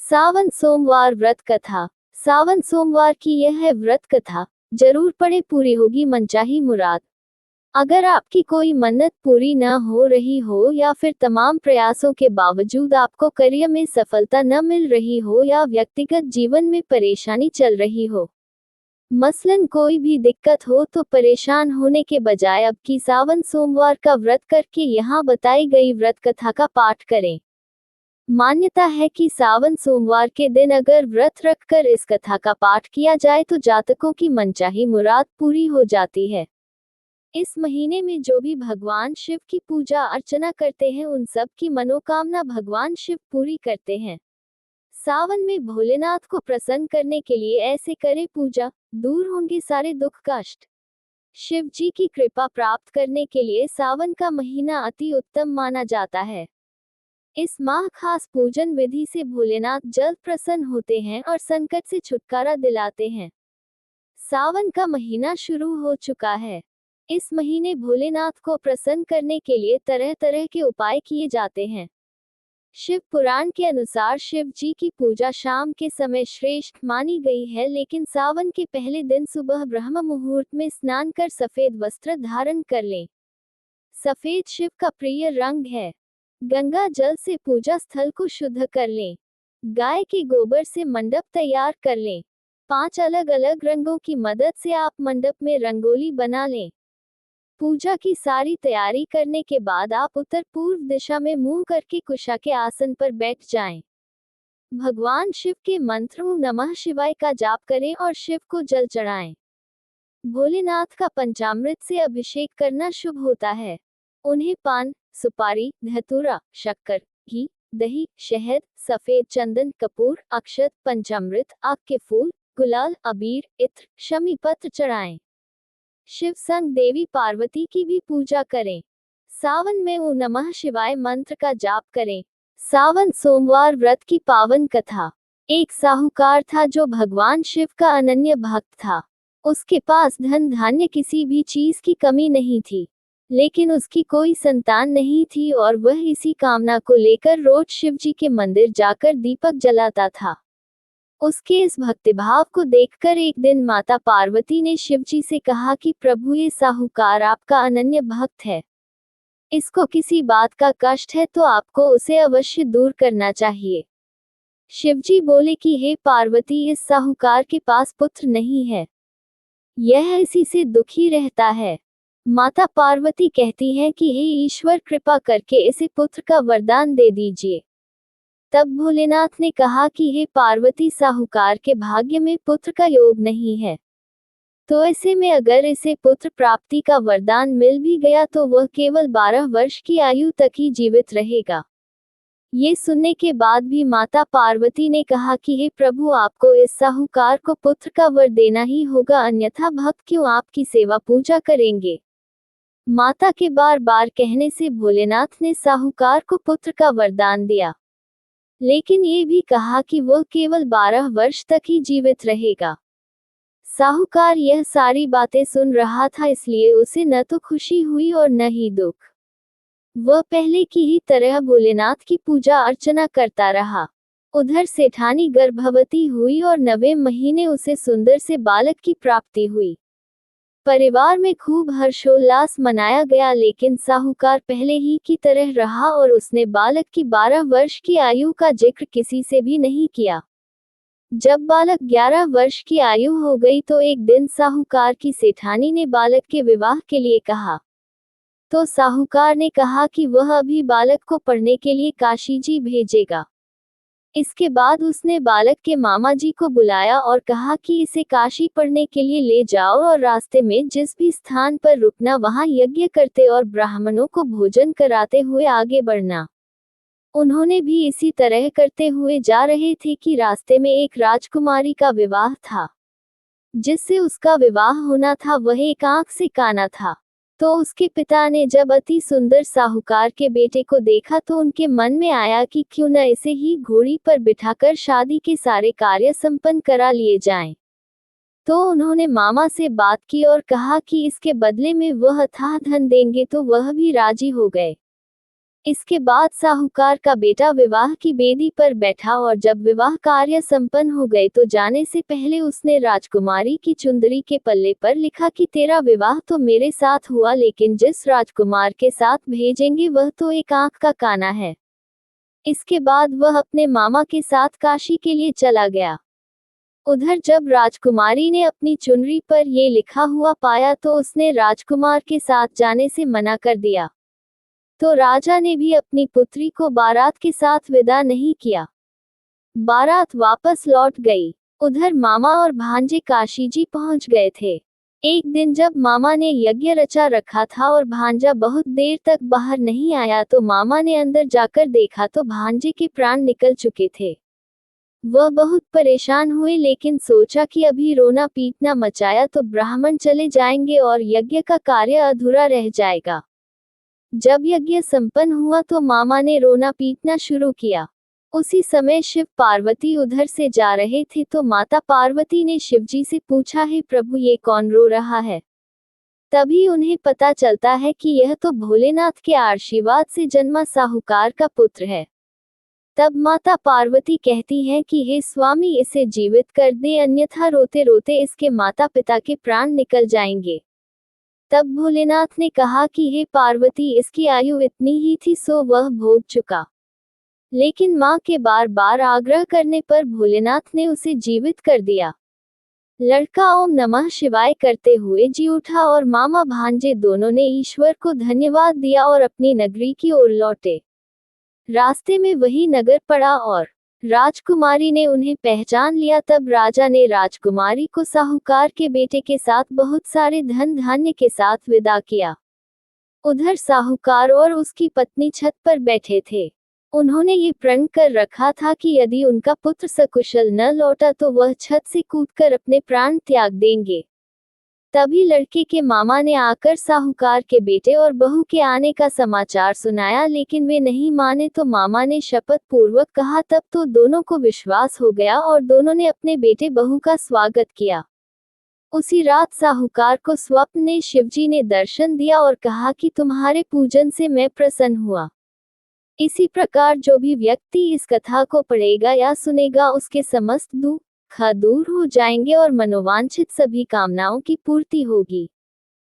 सावन सोमवार व्रत कथा। सावन सोमवार की यह है व्रत कथा। जरूर पढ़े, पूरी होगी मनचाही मुराद। अगर आपकी कोई मन्नत पूरी न हो रही हो या फिर तमाम प्रयासों के बावजूद आपको करियर में सफलता न मिल रही हो या व्यक्तिगत जीवन में परेशानी चल रही हो, मसलन कोई भी दिक्कत हो, तो परेशान होने के बजाय अब की सावन सोमवार का व्रत करके यहाँ बताई गई व्रत कथा का पाठ करें। मान्यता है कि सावन सोमवार के दिन अगर व्रत रखकर इस कथा का पाठ किया जाए तो जातकों की मनचाही मुराद पूरी हो जाती है। इस महीने में जो भी भगवान शिव की पूजा अर्चना करते हैं उन सब की मनोकामना भगवान शिव पूरी करते हैं। सावन में भोलेनाथ को प्रसन्न करने के लिए ऐसे करें पूजा, दूर होंगे सारे दुख कष्ट। शिव जी की कृपा प्राप्त करने के लिए सावन का महीना अति उत्तम माना जाता है। इस माह खास पूजन विधि से भोलेनाथ जल्द प्रसन्न होते हैं और संकट से छुटकारा दिलाते हैं। सावन का महीना शुरू हो चुका है। इस महीने भोलेनाथ को प्रसन्न करने के लिए तरह तरह के उपाय किए जाते हैं। शिव पुराण के अनुसार शिव जी की पूजा शाम के समय श्रेष्ठ मानी गई है, लेकिन सावन के पहले दिन सुबह ब्रह्म मुहूर्त में स्नान कर सफेद वस्त्र धारण कर लें। सफेद शिव का प्रिय रंग है। गंगा जल से पूजा स्थल को शुद्ध कर लें। गाय के गोबर से मंडप तैयार कर लें। 5 अलग अलग रंगों की मदद से आप मंडप में रंगोली बना लें। पूजा की सारी तैयारी करने के बाद आप उत्तर पूर्व दिशा में मुंह करके कुशा के आसन पर बैठ जाएं। भगवान शिव के मंत्र ओम नमः शिवाय का जाप करें और शिव को जल चढ़ाएं। भोलेनाथ का पंचामृत से अभिषेक करना शुभ होता है। उन्हें पान, सुपारी, धतूरा, शक्कर, घी, दही, शहद, सफेद चंदन, कपूर, अक्षत, पंचामृत, आक के फूल, गुलाल, अबीर, इत्र, शमी पत्र चढ़ाएं। शिव संग देवी पार्वती की भी पूजा करें। सावन में ओम नमः शिवाय मंत्र का जाप करें। सावन सोमवार व्रत की पावन कथा। एक साहूकार था जो भगवान शिव का अनन्य भक्त था। उसके पास धन धान्य किसी भी चीज की कमी नहीं थी, लेकिन उसकी कोई संतान नहीं थी और वह इसी कामना को लेकर रोज शिव जी के मंदिर जाकर दीपक जलाता था। उसके इस भक्तिभाव को देखकर एक दिन माता पार्वती ने शिव जी से कहा कि प्रभु, ये साहूकार आपका अनन्य भक्त है। इसको किसी बात का कष्ट है तो आपको उसे अवश्य दूर करना चाहिए। शिव जी बोले कि हे पार्वती, इस साहूकार के पास पुत्र नहीं है, यह इसी से दुखी रहता है। माता पार्वती कहती हैं कि हे ईश्वर, कृपा करके इसे पुत्र का वरदान दे दीजिए। तब भोलेनाथ ने कहा कि हे पार्वती, साहूकार के भाग्य में पुत्र का योग नहीं है, तो ऐसे में अगर इसे पुत्र प्राप्ति का वरदान मिल भी गया तो वह केवल 12 वर्ष की आयु तक ही जीवित रहेगा। ये सुनने के बाद भी माता पार्वती ने कहा कि हे प्रभु, आपको इस साहूकार को पुत्र का वर देना ही होगा, अन्यथा भक्त क्यों आपकी सेवा पूजा करेंगे। माता के बार बार कहने से भोलेनाथ ने साहूकार को पुत्र का वरदान दिया, लेकिन ये भी कहा कि वह केवल 12 वर्ष तक ही जीवित रहेगा। साहूकार यह सारी बातें सुन रहा था, इसलिए उसे न तो खुशी हुई और न ही दुख। वह पहले की ही तरह भोलेनाथ की पूजा अर्चना करता रहा। उधर सेठानी गर्भवती हुई और 9वें महीने उसे सुंदर से बालक की प्राप्ति हुई। परिवार में खूब हर्षोल्लास मनाया गया, लेकिन साहूकार पहले ही की तरह रहा और उसने बालक की 12 वर्ष की आयु का जिक्र किसी से भी नहीं किया। जब बालक 11 वर्ष की आयु हो गई तो एक दिन साहूकार की सेठानी ने बालक के विवाह के लिए कहा, तो साहूकार ने कहा कि वह अभी बालक को पढ़ने के लिए काशी जी भेजेगा। इसके बाद उसने बालक के मामा जी को बुलाया और कहा कि इसे काशी पढ़ने के लिए ले जाओ और रास्ते में जिस भी स्थान पर रुकना वहां यज्ञ करते और ब्राह्मणों को भोजन कराते हुए आगे बढ़ना। उन्होंने भी इसी तरह करते हुए जा रहे थे कि रास्ते में एक राजकुमारी का विवाह था। जिससे उसका विवाह होना था वह एक आंख से काना था। तो उसके पिता ने जब अति सुंदर साहूकार के बेटे को देखा तो उनके मन में आया कि क्यों न इसे ही घोड़ी पर बिठाकर शादी के सारे कार्य संपन्न करा लिए जाएं। तो उन्होंने मामा से बात की और कहा कि इसके बदले में वह अथाह धन देंगे, तो वह भी राजी हो गए। इसके बाद साहूकार का बेटा विवाह की बेदी पर बैठा और जब विवाह कार्य संपन्न हो गए तो जाने से पहले उसने राजकुमारी की चुंदरी के पल्ले पर लिखा कि तेरा विवाह तो मेरे साथ हुआ, लेकिन जिस राजकुमार के साथ भेजेंगे वह तो एक आंख का काना है। इसके बाद वह अपने मामा के साथ काशी के लिए चला गया। उधर जब राजकुमारी ने अपनी चुनरी पर ये लिखा हुआ पाया तो उसने राजकुमार के साथ जाने से मना कर दिया। तो राजा ने भी अपनी पुत्री को बारात के साथ विदा नहीं किया। बारात वापस लौट गई। उधर मामा और भांजे काशी जी पहुंच गए थे। एक दिन जब मामा ने यज्ञ रचा रखा था और भांजा बहुत देर तक बाहर नहीं आया तो मामा ने अंदर जाकर देखा तो भांजे के प्राण निकल चुके थे। वह बहुत परेशान हुए, लेकिन सोचा कि अभी रोना पीटना मचाया तो ब्राह्मण चले जाएंगे और यज्ञ का कार्य अधूरा रह जाएगा। जब यज्ञ संपन्न हुआ तो मामा ने रोना पीटना शुरू किया। उसी समय शिव पार्वती उधर से जा रहे थे तो माता पार्वती ने शिवजी से पूछा, है प्रभु ये कौन रो रहा है? तभी उन्हें पता चलता है कि यह तो भोलेनाथ के आशीर्वाद से जन्मा साहूकार का पुत्र है। तब माता पार्वती कहती हैं कि हे स्वामी इसे जीवित कर दे, अन्यथा रोते रोते इसके माता पिता के प्राण निकल जाएंगे। तब भोलेनाथ ने कहा कि हे पार्वती इसकी आयु इतनी ही थी सो वह भोग चुका। लेकिन मां के बार बार आग्रह करने पर भोलेनाथ ने उसे जीवित कर दिया। लड़का ओम नमः शिवाय करते हुए जी उठा और मामा भांजे दोनों ने ईश्वर को धन्यवाद दिया और अपनी नगरी की ओर लौटे। रास्ते में वही नगर पड़ा और राजकुमारी ने उन्हें पहचान लिया। तब राजा ने राजकुमारी को साहूकार के बेटे के साथ बहुत सारे धन धान्य के साथ विदा किया। उधर साहूकार और उसकी पत्नी छत पर बैठे थे। उन्होंने ये प्रण कर रखा था कि यदि उनका पुत्र सकुशल न लौटा तो वह छत से कूदकर अपने प्राण त्याग देंगे। तभी लड़के के मामा ने आकर साहूकार के बेटे और बहू के आने का समाचार सुनाया, लेकिन वे नहीं माने तो मामा ने शपथ पूर्वक कहा। तब तो दोनों को विश्वास हो गया और दोनों ने अपने बेटे बहू का स्वागत किया। उसी रात साहूकार को स्वप्न में शिवजी ने दर्शन दिया और कहा कि तुम्हारे पूजन से मैं प्रसन्न हुआ। इसी प्रकार जो भी व्यक्ति इस कथा को पढ़ेगा या सुनेगा उसके समस्त दुख दूर हो जाएंगे और मनोवांछित सभी कामनाओं की पूर्ति होगी।